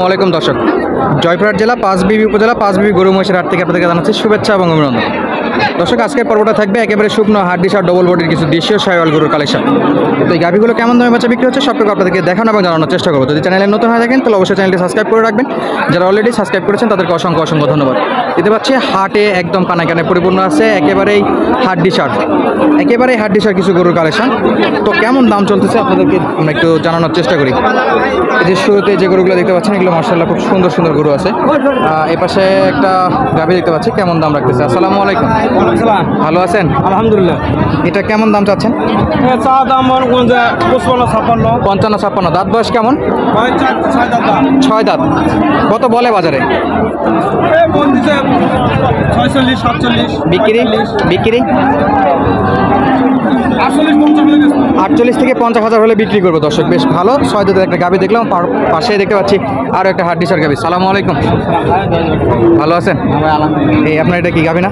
আসসালামু আলাইকুম দর্শক, জয়পুরহাট জেলা পাঁচবিবি উপজেলা পাঁচবিবি গরু মহিষের হাট থেকে আপনাদেরকে জানাচ্ছি শুভেচ্ছা এবং অভিনন্দন। দর্শক, আজকের পর্বটা থাকবে একেবারে শুকনো হাড্ডিস আর ডবল বডির কিছু দেশীয় শাহিওয়াল গরুর কালেকশন। তো এই গাভিগুলো কেমন দামে বাচ্চা বিক্রি হচ্ছে সবটুকু আপনাদেরকে দেখানো এবং জানানোর চেষ্টা করবো। যদি চ্যানেলে নতুন হয়ে থাকেন তাহলে অবশ্যই চ্যানেলটি সাবস্ক্রাইব করে রাখবেন। যারা অলরেডি সাবস্ক্রাইব করেছেন তাদেরকে অসংখ্য অসংখ্য ধন্যবাদ। দিতে পারছি হাটে একদম কানে কানে পরিপূর্ণ আছে, একেবারেই হাড্ডিসার কিছু গরুর কালেকশন। তো কেমন দাম চলতেছে আপনাদেরকে আমরা একটু জানানোর চেষ্টা করি। এই যে শুরুতে যে গরুগুলো দেখতে পাচ্ছেন এগুলো মাশাআল্লাহ খুব সুন্দর সুন্দর গরু আছে। এই পাশে একটা গাভী দেখতে পাচ্ছি, কেমন দাম রাখতেছে? আসসালামু আলাইকুম। ভালো আছেন? আলহামদুলিল্লাহ। এটা কেমন দাম চাচ্ছেন? চা দাম 55-56। দাঁত বয়স কেমন? 6 দাঁত। কত বলে বাজারে? বিক্রি 48 থেকে 50 হাজার হলে বিক্রি করবো দর্শক। বেশ ভালো 6 দাঁতের একটা গাভী দেখলাম, পাশে দেখতে পাচ্ছি আরও একটা হাড্ডিসার গাভী। সালামু আলাইকুম। ভালো আছেন? এই আপনার এটা কি গাভী না?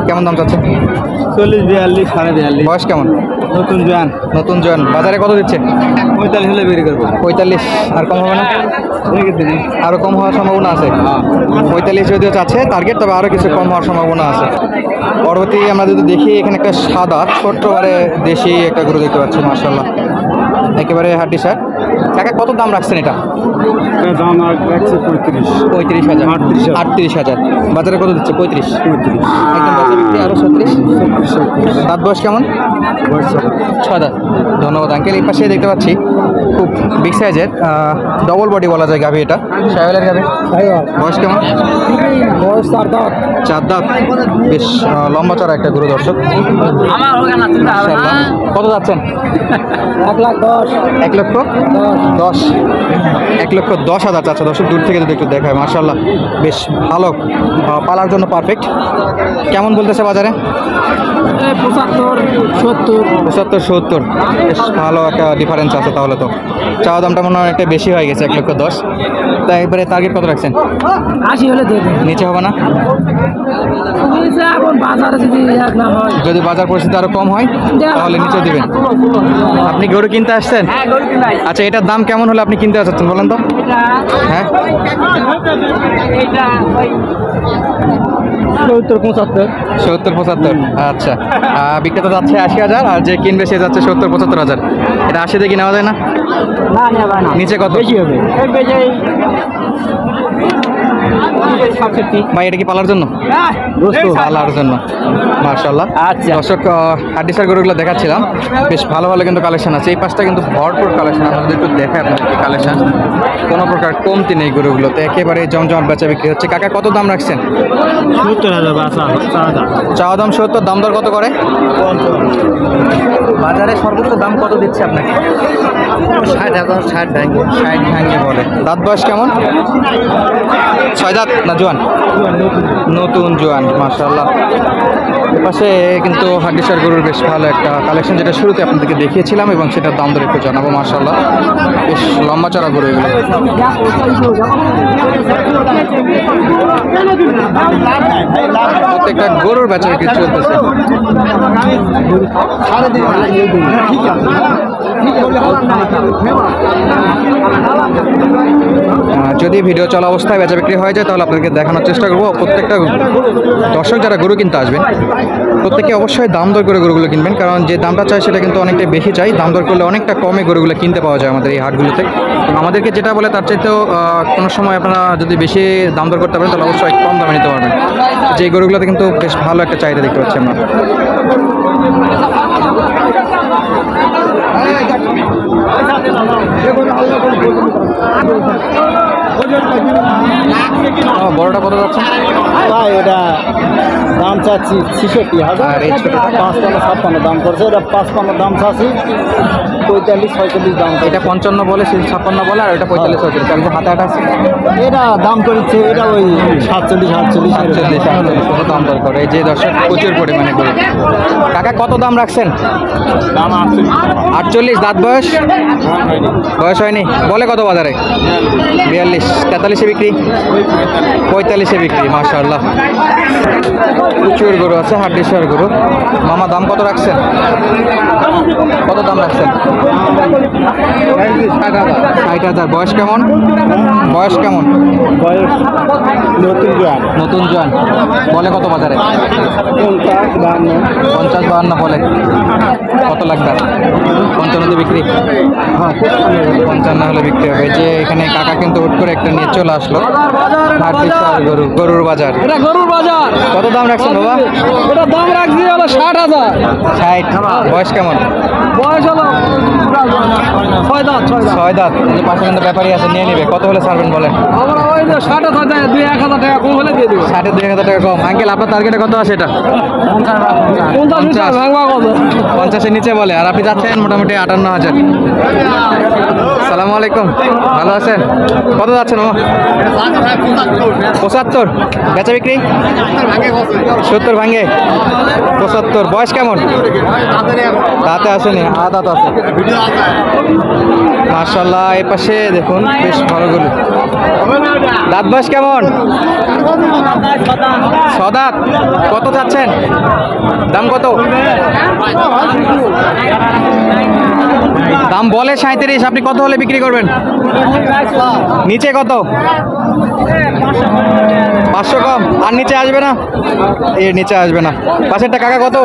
কেমন দাম চাচ্ছেন? 40-42, 42.5। বয়স কেমন? নতুন জোয়ান। বাজারে কত দিচ্ছে? 45 হলে বেরিয়ে করবো। 45। আর কম হবে না? আরও কম হওয়ার সম্ভাবনা আছে? 45 যদিও চাচ্ছে টার্গেট, তবে আরও কিছু কম হওয়ার সম্ভাবনা আছে। পরবর্তী আমরা যদি দেখি, এখানে একটা সাদা ছোট্ট দেশি একটা গরু দেখতে পাচ্ছি মাশাআল্লাহ, একেবারে হাড্ডিসার। কাকা কত দাম রাখছেন এটা? দাম রাখছে 35,000। 38,000। বাজারে কত দিচ্ছে? 35। একদম বাজারে বিক্রি আরও 36। দাঁত বয়স কেমন? 6 দাঁত। ধন্যবাদ আঙ্কেল। এই পাশে দেখতে পাচ্ছি খুব বিগ সাইজের ডবল বডি বলা যায় গাভী, এটা শাহিওয়ালের গাভী। বয়স কেমন? 4 দাঁত। বেশ লম্বা চড়া একটা গরু দর্শক। কত যাচ্ছেন? 1,10,000 চাচ্ছে দর্শক। দূর থেকে যদি একটু দেখায় মাশাআল্লাহ বেশ ভালো, পালার জন্য পারফেক্ট। কেমন বলতেছে বাজারে? 75-70। বেশ ভালো একটা ডিফারেন্স আছে তাহলে। তো চাওয়া দামটা মনে হয় একটা বেশি হয়ে গেছে, 1,10,000। তা একবারে টার্গেট কত রাখছেন? 80 হলে দেবে। নিচে হবে না? যদি বাজার পরিস্থিতি আরো কম হয় তাহলে নিচে দিবেন। আপনি গরু কিনতে আসছেন? আচ্ছা, এটার দাম কেমন হলে আপনি কিনতে আসছেন বলেন তো? হ্যাঁ, 70-75। আচ্ছা, বিক্রেতা যাচ্ছে 80,000 আর যে কিনবে সে যাচ্ছে 70-75,000। এটা 80 দিয়ে কি নেওয়া যায় না? নিচে কত? বেশি হবে ভাই। এটা কি পালার জন্য? পালার জন্য মাশাআল্লাহ। আচ্ছা দর্শক, হাড্ডিসার গরুগুলো দেখাচ্ছিলাম, বেশ ভালো ভালো কিন্তু কালেকশন আছে। এই পাশটা কিন্তু ভরপুর কালেকশন। আমরা যদি একটু দেখাই আপনাদেরকে কালেকশন, কোনো প্রকার কমতি নেই গরুগুলোতে, একেবারে জমজমাট বেচা বিক্রি হচ্ছে। কাকা কত দাম রাখছেন? 70,000। চাওয়া দাম 70, দাম দর কত করে? বাজারে সর্বোচ্চ দাম কত দিচ্ছে আপনাকে? 60 ভাঙে বলে। দাঁত বয়স কেমন? 6 দাঁত না জোয়ান? নতুন জোয়ান মাশাআল্লাহ। পাশে কিন্তু হাড্ডিসার গরুর বেশ ভালো একটা কালেকশন, যেটা শুরুতে আপনাদেরকে দেখিয়েছিলাম, এবং সেটার দাম দর একটু জানাবো। মাশাআল্লাহ বেশ লম্বা চড়া গরু এগুলো। প্রত্যেকটা গরুর বেচা বিক্রি চলতেছে। যদি ভিডিও চলা অবস্থায় বেচা বিক্রি হয়ে যায় তাহলে আপনাদেরকে দেখানোর চেষ্টা করবো। প্রত্যেকটা দর্শক যারা গরু কিনতে আসবেন প্রত্যেকে অবশ্যই দাম দর করে গরুগুলো কিনবেন, কারণ যে দামটা চাই সেটা কিন্তু অনেকটা বেশি চাই। দাম দর করলে অনেকটা কমে গরুগুলো কিনতে পাওয়া যায় আমাদের এই হাটগুলোতে। আমাদেরকে যেটা বলে তার চাইতেও কোনো সময় আপনারা যদি বেশি দাম দর করতে পারেন তাহলে অবশ্যই কম দামে নিতে পারবেন। যে গরুগুলোতে কিন্তু বেশ ভালো একটা চাহিদা দেখতে পাচ্ছি আমরা। বড়টা কত যাচ্ছে ভাই? এটা দাম চাচ্ছি 66,000। আর এই ছোট 55-56 দাম করছে। এটা 55 দাম চাচ্ছি, 45-46 দাম। এটা 55 বলে, 56 বলে, আর এটা 45-46। তাহলে হাতে হাতে আছে। এটা দাম করেছে, এটা ওই 47-48 দাম দর করে। এই যে দর্শক প্রচুর পরিমাণে গরু। কাকা কত দাম রাখছেন? দাম 48। দাঁত বয়স হয়নি বলে কত বাজারে? 42। 43-এ বিক্রি। 45-এ বিক্রি, মাশাআল্লাহ। প্রচুর গরু আছে, হাড্ডিসার গরু। মামা দাম কত রাখছেন? কত দাম রাখছেন? 60,000। বয়স কেমন? বয়স কেমন? বয়স নতুন জোয়ান। বলে কত বাজারে? 50-52 বলে। কত লাগবে? 55-তে বিক্রি। হ্যাঁ, 55 হলে বিক্রি হবে। এই যে এখানে কাকা কিন্তু হুট করে একটা নিয়ে চলে আসলো। হাড্ডিসার গরু, গরুর বাজার। এটা গরুর বাজার। কত দাম রাখছেন বাবা? এটা দাম রাখছি হলো 60,000। 60। বয়স কেমন? বয়স হলো 6 দাঁত। 6 দাঁত। এই পাশে কিন্তু ব্যাপারী আছে, নিয়ে নেবে। কত হলে ছাড়বেন বলেন? আমরা ওই যে 60,000 টাকা 2-1,000 টাকা কম হলে দিয়ে দিব। 60-2,000 টাকা কম। আঙ্কেল আপনার টার্গেটে কত আছে এটা? 50 ভাঙবা কত? 50-এর নিচে বলে। আর আপনি যাচ্ছেন মোটামুটি 58,000। সালামু আলাইকুম, ভালো আছেন? কত যাচ্ছেন মামা? 75। বেচা বিক্রি 70 ভাঙে। 75। বয়স কেমন? দাঁতে আসেনি, আদা দাঁত আছে। মাশাআল্লাহ। এই পাশে দেখুন বেশ ভালো গরু। দাঁত বয়স কেমন? 6 দাঁত। কত চাচ্ছেন? দাম কত? দাম বলে 37। আপনি কত হলে বিক্রি করবেন? নিচে কত? 500 কম। আর নিচে আসবে না? এর নিচে আসবে না। পাশেরটা কাকা কত?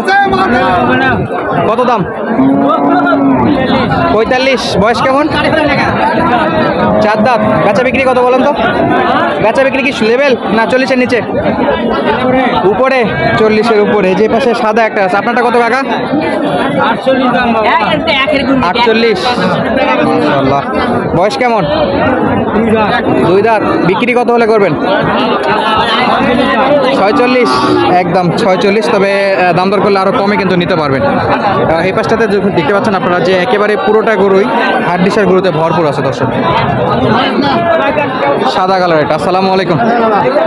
কত দাম? 45। বয়স কেমন? 4 দাঁত। বেচা বিক্রি কত বলেন তো? বেচা বিক্রি কি লেভেল না 40-এর নিচে? উপরে। 40-এর উপরে। যে পাশে সাদা একটা আছে, আপনারটা কত কাকা? 48। মাশাআল্লাহ। বয়স কেমন? 2 দাঁত। বিক্রি কত হলে করবেন? 46। একদম 46। তবে দাম দর করলে আরও কমে কিন্তু নিতে পারবেন। এই পাশটাতে দেখতে পাচ্ছেন আপনারা যে একেবারে পুরোটা গরুই হাড্ডিসার গরুতে ভরপুর আছে দর্শক। সাদা কালার এটা। আসসালামু আলাইকুম,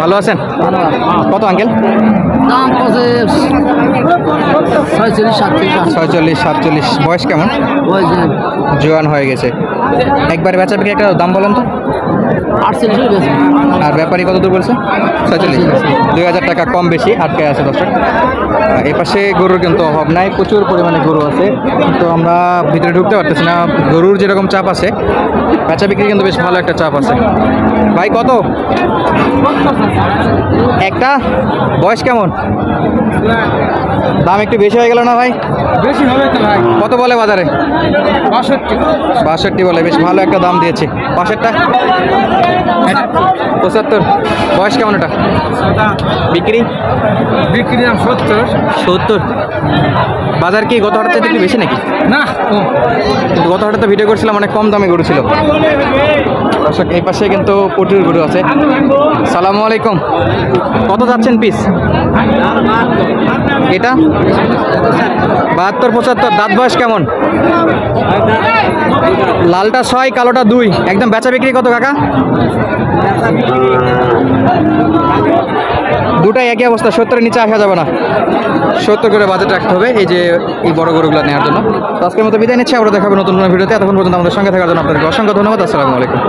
ভালো আছেন? কত আঙ্কেল? দাম 46-47। বয়স কেমন? জোয়ান হয়ে গেছে। একবারে বেচা বিক্রি একটা দাম বলেন তো? 48। আর ব্যাপারী কত দূর বলছে? 46। 2,000 টাকা কম বেশি আটকে আছে দর্শক। এই পাশে গরুর কিন্তু অভাব নাই, প্রচুর পরিমাণে গরু আছে, তো আমরা ভিতরে ঢুকতে পারতেছি না। গরুর যেরকম চাপ আছে, বেচা বিক্রি কিন্তু বেশ ভালো একটা চাপ আছে। ভাই কত একটা? বয়স কেমন? দাম একটু বেশি হয়ে গেল না ভাই? বেশি হবে তো ভাই। কত বলে বাজারে? 62 বলে। বেশ ভালো একটা দাম দিয়েছে। পাশেরটা 75। বয়স কেমন এটা? বিক্রি দাম 70। বাজার কি গত হাটের চাইতে একটু বেশি নাকি? না, কিন্তু গত হাটে তো ভিডিও করছিলাম, অনেক কম দামে গরু ছিল দর্শক। এই পাশে কিন্তু প্রচুর গরু আছে। সালামু আলাইকুম, কত যাচ্ছেন পিস এটা? 72-75। দাঁত বয়স কেমন? লালটা 6, কালোটা 2। একদম বেচা বিক্রি কত কাকা? দুটাই একই অবস্থা, 70-এর নিচে আসা যাবে না। 70 করে বাজেট রাখতে হবে এই যে এই বড় গরুগুলো নেওয়ার জন্য। তো আজকের মতো বিদায় নিচ্ছি, আমরা দেখাবো নতুন নতুন ভিডিওতে। এতক্ষণ পর্যন্ত আমাদের সঙ্গে থাকার জন্য আপনাদেরকে অসংখ্য ধন্যবাদ। আসসালামু আলাইকুম।